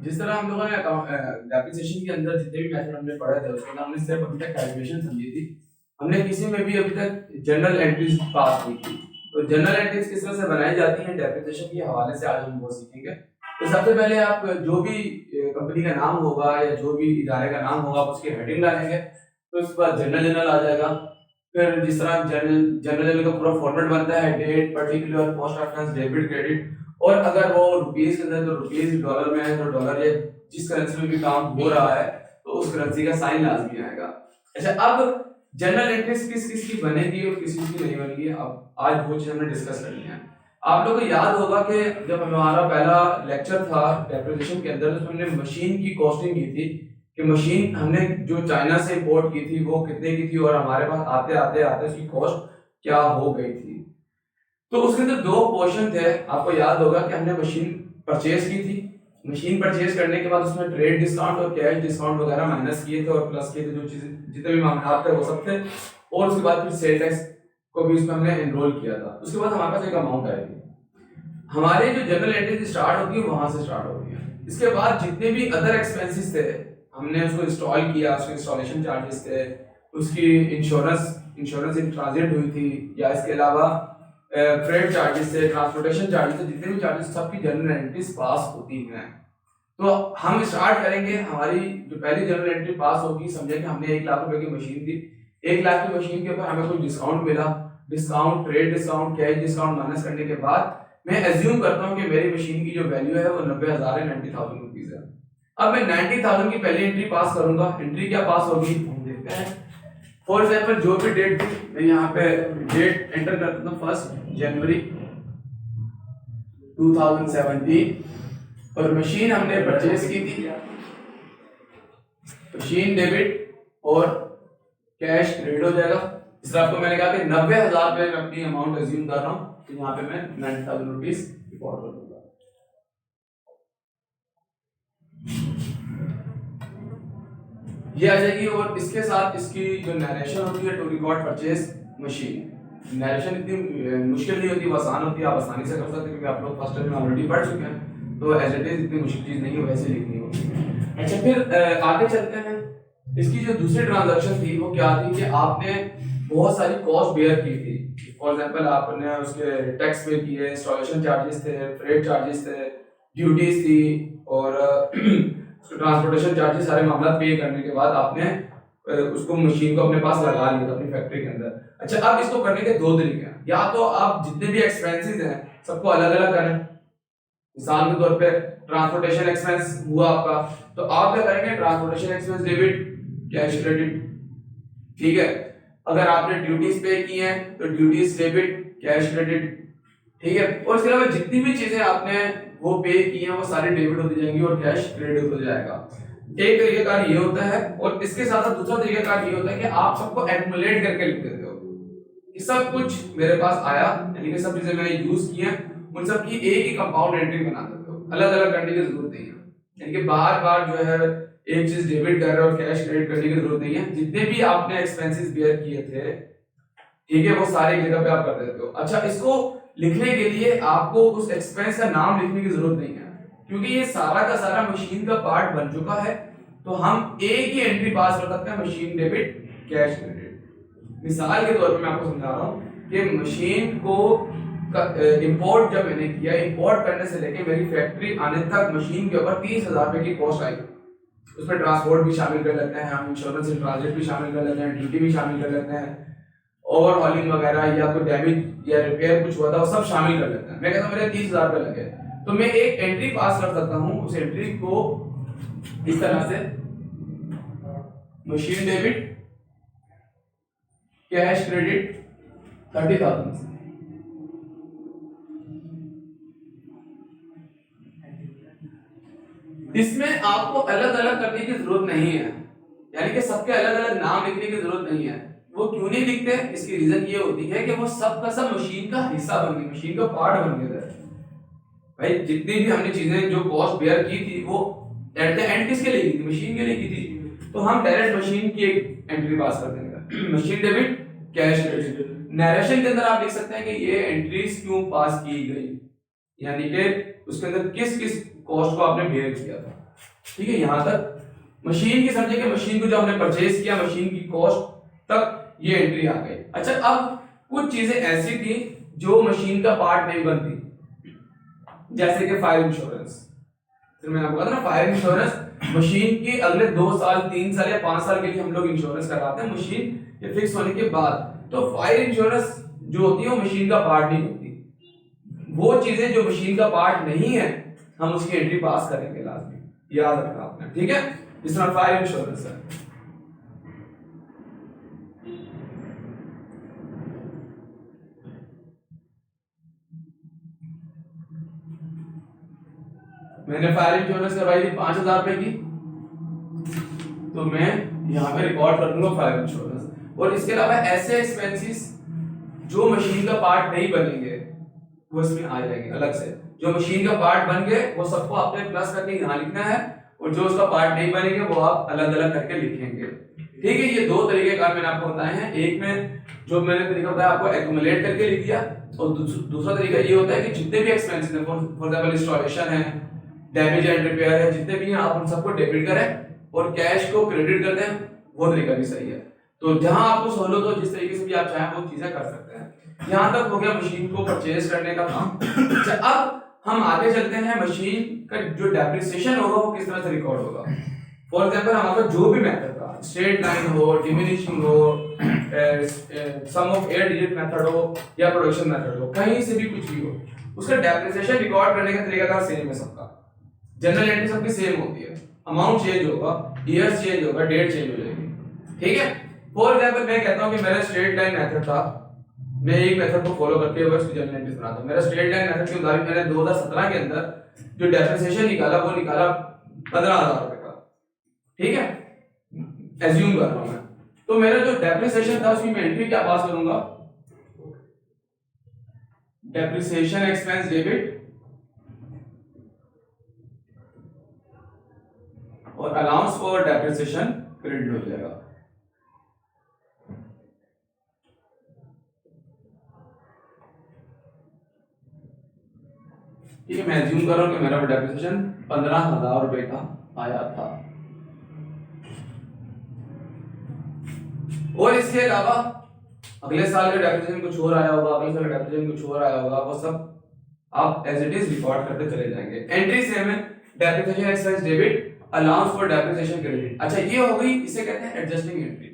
जिस तरह हम लोगों ने डेप्रिसिएशन के अंदर जितने भी मेथड हमने पढ़े थे उसके अंदर हमने सिर्फ अभी तक कैलकुलेशन समझी थी। हमने किसी में भी अभी तक जनरल एंट्रीज पास नहीं की। तो जनरल एंट्रीज किस तरह से बनाई जाती हैं डेप्रिसिएशन के हवाले से आज हम वो सीखेंगे। तो सबसे पहले आप जो भी कंपनी का नाम होगा या जो भी इदारे का नाम होगा आप उसकी हेडिंग डालेंगे। तो उसके बाद जनरल आ जाएगा। फिर जिस तरह जनरल का पूरा फॉर्मेट बनता है, date, particular, post reference, debit, credit, और अगर वो रुपीस के अंदर तो रुपीस, डॉलर में है तो डॉलर, या जिस करेंसी में भी काम हो रहा है तो उस करेंसी का साइन लाजमी आएगा। अच्छा, अब जनरल एंट्रीज किस किस की बनेगी और किस किस की नहीं बनेगी, अब आज वो चीज हमने डिस्कस करनी है। आप लोगों को याद होगा कि जब हमारा पहला लेक्चर था डेप्रिसिएशन के अंदर तो हमने मशीन की कॉस्टिंग की थी कि मशीन हमने जो चाइना से इंपोर्ट की थी वो कितने की थी और हमारे पास आते आते आते उसकी कॉस्ट क्या हो गई थी। तो उसके अंदर दो पोर्शन थे। आपको याद होगा कि हमने मशीन परचेज की थी। मशीन परचेज करने के बाद उसमें ट्रेड डिस्काउंट और कैश डिस्काउंट वगैरह माइनस किए थे और प्लस किए थे, जो चीजें जितने भी मामला थे वो सब थे। और उसके बाद फिर सेल टैक्स को भी इसमें हमने एनरोल किया था। उसके बाद हमारे पास एक अमाउंट आएगी। हमारे जो जनरल एंट्री स्टार्ट होती है वहां से स्टार्ट होती है। इसके बाद जितने भी अदर एक्सपेंसेस थे हमने उसको इंस्टॉल किया, उसके इंस्टॉलेशन चार्जेस थे, उसकी इंश्योरेंस इन ट्रांजिट हुई थी, या इसके अलावा फ्रेट चार्जेस थे, ट्रांसपोर्टेशन चार्जेस थे, जितने भी चार्जेस सबकी जनरल एंट्रीज पास होती हैं। तो हम स्टार्ट करेंगे। हमारी जो पहली जनरल एंट्री पास होगी, समझे कि हमने 1 लाख रुपए की मशीन थी। 1 लाख की मशीन के ऊपर हमें कोई डिस्काउंट मिला, discount, trade discount, cash discount minus करने के बाद मैं एज्यूम करता हूं कि मेरी मशीन की जो वैल्यू है वो 90,000 है, 90,000 रुपीज है। अब मैं 90,000 की पहली एंट्री पास करूंगा। एंट्री क्या पास होगी हम देखते हैं। फॉर एग्जाम्पल जो भी डेट थी मैं यहाँ पे डेट एंटर कर देता हूँ 1 जनवरी 2017 और मशीन हमने परचेज की थी। मशीन डेबिट और कैश क्रेडिट हो जाएगा। इस आपको मैंने कहा कि 90,000 पे मैं अपनी अमाउंट एज्यूम कर रहा हूँ, तो यहाँ पे मैं 90,000 रुपीज रिकॉर्ड कर दूंगा। ये आ जाएगी। और इसके साथ इसकी जो नरेशन होती है to record purchase machine, narration इतनी मुश्किल नहीं होती, वो आसान होती है, आप आसानी से कर सकते हैं क्योंकि आप लोग फर्स्ट टाइम में ऑलरेडी पढ़ चुके हैं। तो एज इट इज इतनी मुश्किल चीज नहीं है, वैसे लिखनी होती है। अच्छा, फिर आगे चलते हैं। इसकी जो दूसरी ट्रांजैक्शन थी वो क्या थी कि आपने बहुत सारी कॉस्ट बेयर की थी। फॉर एग्जांपल आपने उसके टैक्स पे किए, इंस्टॉलेशन चार्जेस थे, फ्रेट चार्जेस थे, ड्यूटीज थी और ट्रांसपोर्टेशन चार्जेस, सारे मामला पे करने के बाद आपने उसको मशीन को अपने पास लगा लिया था अपनी फैक्ट्री के अंदर। अच्छा, अब इसको करने के दो तरीके हैं। या तो आप जितने भी एक्सपेंसेस हैं सबको अलग अलग करें। मिसाल के तौर पे ट्रांसपोर्टेशन एक्सपेंस हुआ आपका, तो आप क्या करेंगे, transportation expense debit, cash credit. ठीक है। अगर आपने ड्यूटीज पे की हैं तो ड्यूटीज डेबिट, कैश क्रेडिट। ठीक है। और इसके अलावा जितनी भी चीजें आपने वो पे की हैं वो सारी डेबिट होती जाएंगी और कैश क्रेडिट हो जाएगा। एक तरीकाकार ये होता है। और इसके साथ साथ दूसरा तरीकाकार ये होता है कि आप सबको एक्युमुलेट करके लिख देते हो कि सब कुछ मेरे पास आया, यानी कि सब चीजें मैंने यूज की हैं, उन सब की एक ही कंपाउंड एंट्री बना देते हो, अलग अलग करने की जरूरत नहीं है। यानी कि बार बार जो है एक चीज डेबिट कर रहे हो और कैश क्रेडिट करने की जरूरत नहीं है। जितने भी आपने एक्सपेंसेस बेयर किए थे, ठीक है, वो सारे एक जगह पे आप कर देते हो। अच्छा, इसको लिखने के लिए आपको उस एक्सपेंस का नाम लिखने की जरूरत नहीं है क्योंकि ये सारा का सारा मशीन का पार्ट बन चुका है। तो हम एक ही एंट्री पास कर सकते हैं, मशीन डेबिट, कैश क्रेडिट। मिसाल के तौर पे मैं आपको समझा रहा हूँ कि मशीन को इंपोर्ट जब मैंने किया, इंपोर्ट करने से लेके मेरी फैक्ट्री आने तक मशीन के ऊपर 30,000 रुपए की कॉस्ट आई। उसमें ट्रांसपोर्ट भी शामिल कर लेते हैं हम, इंश्योरेंस इन ट्रांजिट भी शामिल कर लेते हैं, ड्यूटी भी शामिल कर लेते हैं, ओवरहॉलिंग वगैरह या कोई डैमेज या रिपेयर कुछ हुआ था वो सब शामिल कर लेते हैं। मैं कहता हूँ मेरे 30,000 रुपए लगे, तो मैं एक एंट्री पास कर सकता हूँ। उस एंट्री को इस तरह से, मशीन डेबिट, कैश क्रेडिट 30,000। इसमें आपको अलग अलग करने की जरूरत नहीं है, यानी कि सबके अलग अलग नाम लिखने की जरूरत नहीं है। वो क्यों नहीं लिखते, इसकी रीजन ये होती है कि वो सब का सब मशीन का हिस्सा बन गए, मशीन का पार्ट बन गए थे। भाई जितनी भी हमने चीजें जो कॉस्ट बेयर की थी वो एट द एंड किसके लिए की थी, मशीन के लिए की थी। तो हम डायरेक्ट मशीन की एक एंट्री पास कर देंगे, machine debit, cash credit. Narration के अंदर आप लिख सकते हैं कि ये एंट्रीज क्यों पास की गई, यानी कि उसके अंदर किस किस कॉस्ट को आपने बेयर किया था। ठीक है, यहां तक मशीन की समझे कि मशीन को जो हमने परचेज किया, मशीन की कॉस्ट तक ये एंट्री आ गई। अच्छा, अब कुछ चीजें ऐसी थी जो मशीन का पार्ट नहीं बनती, जैसे कि फायर इंश्योरेंस। फिर मैंने आपको कहा था ना, फायर इंश्योरेंस मशीन की अगले 2 साल 3 साल या 5 साल के लिए हम लोग इंश्योरेंस कराते हैं मशीन के फिक्स होने के बाद। तो फायर इंश्योरेंस जो होती है वो मशीन का पार्ट नहीं होती। वो चीजें जो मशीन का पार्ट नहीं है हम उसकी एंट्री पास करेंगे लाजमी, याद रखना आपने। ठीक है, इस तरह फायर इंश्योरेंस है। मैंने फायर इंश्योरेंस करवाई थी 5,000 रुपए की, तो मैं यहाँ पे रिकॉर्ड कर दूंगा फायर इंश्योरेंस। और इसके अलावा ऐसे एक्सपेंसेस जो मशीन का पार्ट नहीं बनेंगे वो इसमें आ जाएंगे अलग से। जो मशीन का पार्ट बन गए वो सबको आपने प्लस करके यहाँ लिखना है, और जो उसका पार्ट नहीं बनेंगे वो आप अलग अलग करके लिखेंगे। ठीक है, ये 2 तरीके कार मैंने आपको बताए हैं। एक में जो मैंने तरीका बताया आपको एक्यूमुलेट करके लिख दिया, और दूसरा तरीका ये होता है कि जितने भी एक्सपेंसेस हैं, फॉर एग्जांपल इंस्टॉलेशन है, डैमेज एंड रिपेयर है, जितने भी हैं आप उन सबको डेबिट करें और कैश को क्रेडिट कर दें। वो तरीका भी सही है। तो जहां आपको सहूलत हो, जिस तरीके से भी आप चाहें वो चीजें कर सकते हैं। यहां तक हो गया मशीन को परचेज करने का काम। अच्छा, अब हम आगे चलते हैं, मशीन का जो डेप्रिसिएशन होगा वो किस तरह से रिकॉर्ड होगा। फॉर एग्जांपल हमारा जो भी मेथड था, स्ट्रेट लाइन हो, डिमिनिशिंग हो, सम ऑफ 8 डिजिट मेथड हो या प्रोडक्शन मेथड हो, कहीं से भी कुछ भी हो, उसका डेप्रिसिएशन रिकॉर्ड करने का तरीका सेम है सबका। जनरल एंट्री सबकी सेम होती है, अमाउंट चेंज होगा, ईयर्स चेंज होगा, डेट चेंज हो जाएगी। ठीक है, फॉर एग्जांपल मैं कहता हूं कि मेरा स्ट्रेट लाइन मेथड था, मैं एक मेथड को फॉलो करके बस जनरल एंट्रीज बनाता हूं। मेरा स्ट्रेट लाइन मेथड के मुताबिक मैंने 2017 के अंदर जो डेप्रिसिएशन निकाला वो निकाला 15,000 रुपए का। ठीक है, एज्यूम कर रहा हूं मैं। तो मेरा जो डेप्रिसिएशन था उसकी मैं एंट्री क्या पास करूंगा, डेप्रिसिएशन एक्सपेंस डेबिट और अलाउंस फॉर डेप्रिसिएशन क्रेडिट हो जाएगा। ठीक है, मैं एज्यूम कर रहा हूं कि मेरा डेप्रिसिएशन 15,000 रुपए का आया था। और इसके अलावा अगले साल का डेप्रिसिएशन कुछ और आया होगा, अगले साल का डेप्रिसिएशन कुछ और आया होगा, वो सब आप एज इट इज रिकॉर्ड करते चले जाएंगे। एंट्री सेम है, depreciation expense debit, allowance for depreciation credit. अच्छा, ये हो गई, इसे कहते हैं एडजस्टिंग एंट्री।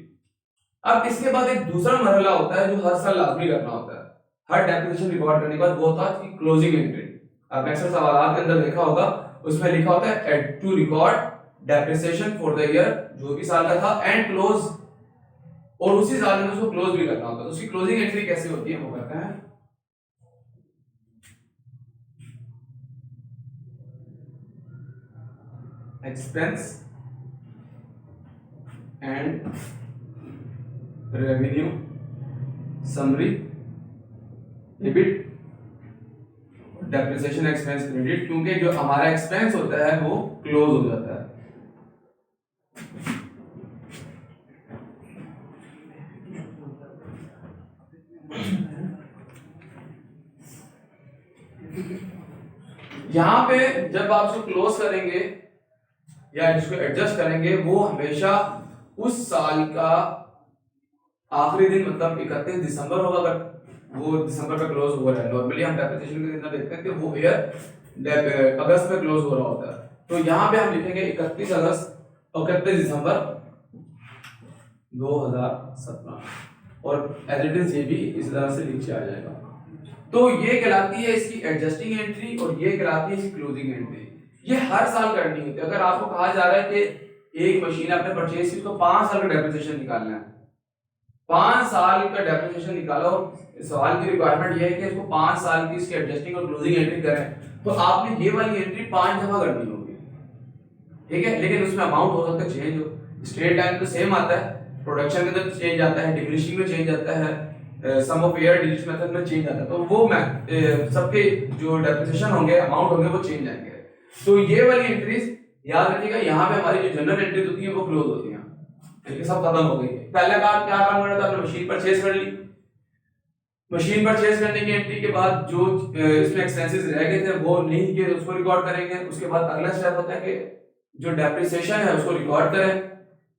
अब इसके बाद एक दूसरा मरहला होता है जो हर साल लाजमी करना होता है हर डेप्रिसिएशन रिकॉर्ड करने के बाद, वो होता है क्लोजिंग एंट्री। आपने अक्सर सवालात के अंदर देखा होगा, उसमें लिखा होता है to record depreciation for the year, जो भी साल का था, एंड क्लोज, और उसी साल में उसको क्लोज भी करना होता है। तो उसकी क्लोजिंग एंट्री कैसे होती है वो करते हैं। Expense and revenue summary debit depreciation expense credit, क्योंकि जो हमारा एक्सपेंस होता है वो क्लोज हो जाता है। यहां पे जब आप इसको क्लोज करेंगे या इसको एडजस्ट करेंगे, वो हमेशा उस साल का आखिरी दिन, मतलब 31 दिसंबर होगा। अगर वो दिसंबर में क्लोज हो रहा है, नॉर्मली हम डेप्रिसिएशन के दिन देखते हैं कि वो ईयर अगस्त में क्लोज हो रहा होता है। तो यहाँ पे हम लिखेंगे 31 अगस्त और 31 दिसंबर 2017, और एज इट इज ये भी इस तरह से नीचे आ जाएगा। तो ये कहलाती है इसकी एडजस्टिंग एंट्री, और ये कहलाती है इसकी क्लोजिंग एंट्री। ये हर साल करनी होती है। अगर आपको कहा जा रहा है कि एक मशीन आपने परचेज की, उसको 5 साल का डेप्रिसिएशन निकालना है, 5 साल का डेप्रिसिएशन निकालो, सवाल की रिक्वायरमेंट ये है कि इसको 5 साल की इसकी एडजस्टिंग और क्लोजिंग एंट्री करें, तो आपने ये वाली एंट्री 5 दफा करनी होगी। ठीक है, लेकिन उसमें अमाउंट हो सकता है चेंज हो। स्ट्रेट लाइन तो सेम आता है, प्रोडक्शन के अंदर चेंज आता है, डिमिनिशिंग में चेंज आता है, सम ऑफ ईयर डिजिट्स मेथड में चेंज आता है। तो वो सबके जो डेप्रिसिएशन होंगे, अमाउंट होंगे, वो चेंज आएंगे। तो ये वाली एंट्रीज याद रखिएगा, यहाँ पे हमारी जो जनरल एंट्रीज होती है वो क्लोज होती है, ठीक है, सब खत्म हो गई। पहले बार क्या काम करना था, आपने मशीन परचेज कर ली, मशीन परचेज करने की एंट्री के बाद जो इसमें एक्सपेंसेस रह गए थे वो नहीं किए उसको रिकॉर्ड करेंगे। उसके बाद अगला स्टेप होता है कि जो डेप्रिसिएशन है उसको रिकॉर्ड करें।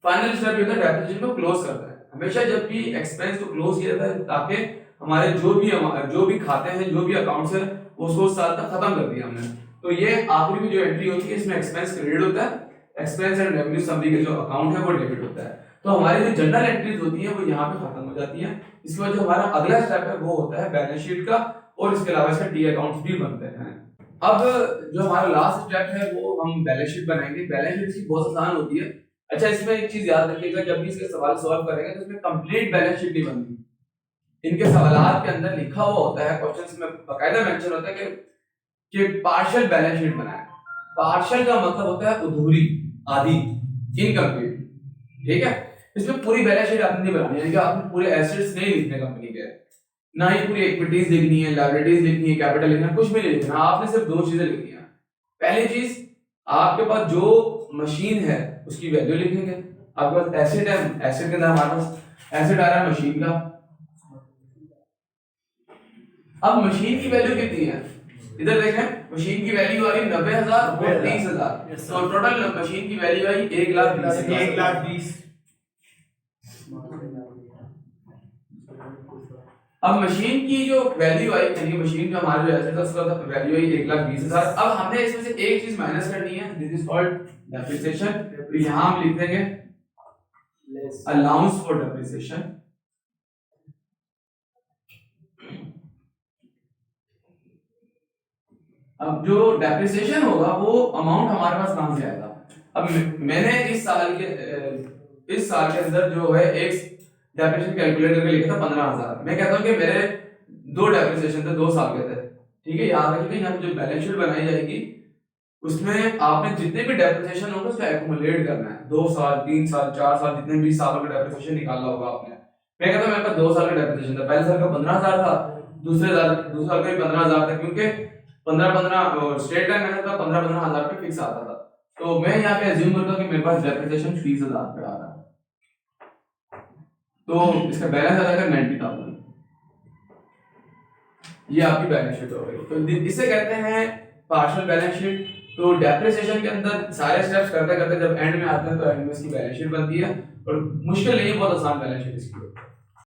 फाइनल स्टेप ये होता है डेप्रिसिएशन को क्लोज करना है। हमेशा जब भी एक्सपेंस को क्लोज किया जाता है ताकि हमारे जो भी खाते हैं जो भी अकाउंट्स है उसको उस साल तक खत्म कर दिया हमने। तो ये आखिरी में जो एंट्री होती है इसमें एक्सपेंस क्रेडिट होता है, एक्सपेंस एंड रेवेन्यू समरी का जो अकाउंट है वो डेबिट होता है। तो हमारी जो जनरल एंट्रीज होती है वो यहाँ पे खत्म हो जाती है। इसके बाद जो हमारा अगला स्टेप है वो होता है बैलेंस शीट का, और इसके अलावा इसका टी अकाउंट्स भी बनते हैं। अब जो हमारा लास्ट स्टेप है वो हम बैलेंस शीट बनाएंगे। बैलेंस शीट इसकी बहुत आसान होती है। अच्छा, इसमें एक चीज याद रखिएगा, जब भी इसके सवाल सॉल्व करेंगे तो इसमें कंप्लीट बैलेंस शीट नहीं बनती। इनके सवालात के अंदर लिखा हुआ होता है, क्वेश्चंस में बकायदा मेंशन होता है कि पार्शियल बैलेंस शीट बनाएं। पार्शियल का मतलब होता है अधूरी, आधी, इनकम्प्लीट। ठीक है, इसमें पूरी बैलेंस शीट आपने नहीं बनानी है, यानी कि आपने पूरे एसेट्स नहीं लिखने कंपनी के, ना ही पूरी इक्विटीज लिखनी है, लायबिलिटीज लिखनी है, कैपिटल लिखना है, कुछ भी नहीं लिखना। आपने सिर्फ दो चीजें लिखनी है। पहली चीज, आपके पास जो मशीन है उसकी वैल्यू लिखेंगे। आपके पास एसेट है, एसेट के अंदर हमारे पास एसेट आ रहा है मशीन का। अब मशीन की वैल्यू कितनी है, इधर देखें, मशीन की वैल्यू आ रही 90,000 और 30,000, तो टोटल मशीन की वैल्यू आई 1,20,000। अब मशीन की जो वैल्यू आई, यानी मशीन जो हमारे जो एसेट है उसका वैल्यू आई 1,20,000। अब हमने इसमें से एक चीज माइनस करनी है, दिस इज कॉल्ड डेप्रिसिएशन। तो यहां हम लिख देंगे अलाउंस फॉर डेप्रिसिएशन। अब जो डेप्रिसिएशन होगा वो अमाउंट हमारे पास कहां से आएगा। अब मैंने इस साल के अंदर जो है एक डेप्रिसिएशन कैलकुलेट करके लिखा था 15,000। मैं कहता हूं कि मेरे दो डेप्रिसिएशन थे 2 साल के थे। ठीक है, याद रखिएगा यहाँ जो बैलेंस शीट बनाई जाएगी उसमें आपने जितने भी डेप्रिसिएशन होंगे उसका एक्यूमुलेट करना है। 2 साल, 3 साल, 4 साल, जितने भी सालों का डेप्रिसिएशन निकालना होगा आपने। मैं कहता हूं मेरे पास 2 साल का डेप्रिसिएशन था, पहले साल का 15,000 था, दूसरे साल का भी 15,000 था, क्योंकि 15 स्टेट का मैंने था 15,000 पे फिक्स आता था। तो मैं यहाँ पे अज्यूम करता हूँ कि मेरे पास डेप्रिसिएशन 30,000 पे आ रहा है, तो इसका बैलेंस आ जाएगा 90,000। ये आपकी बैलेंस शीट हो गई। तो इसे कहते हैं पार्शियल बैलेंस शीट। तो डेप्रिसिएशन के अंदर सारे स्टेप्स करते करते जब एंड में आते हैं तो एंड में इसकी बैलेंस शीट बनती है, और मुश्किल नहीं है, बहुत आसान बैलेंस शीट इसकी।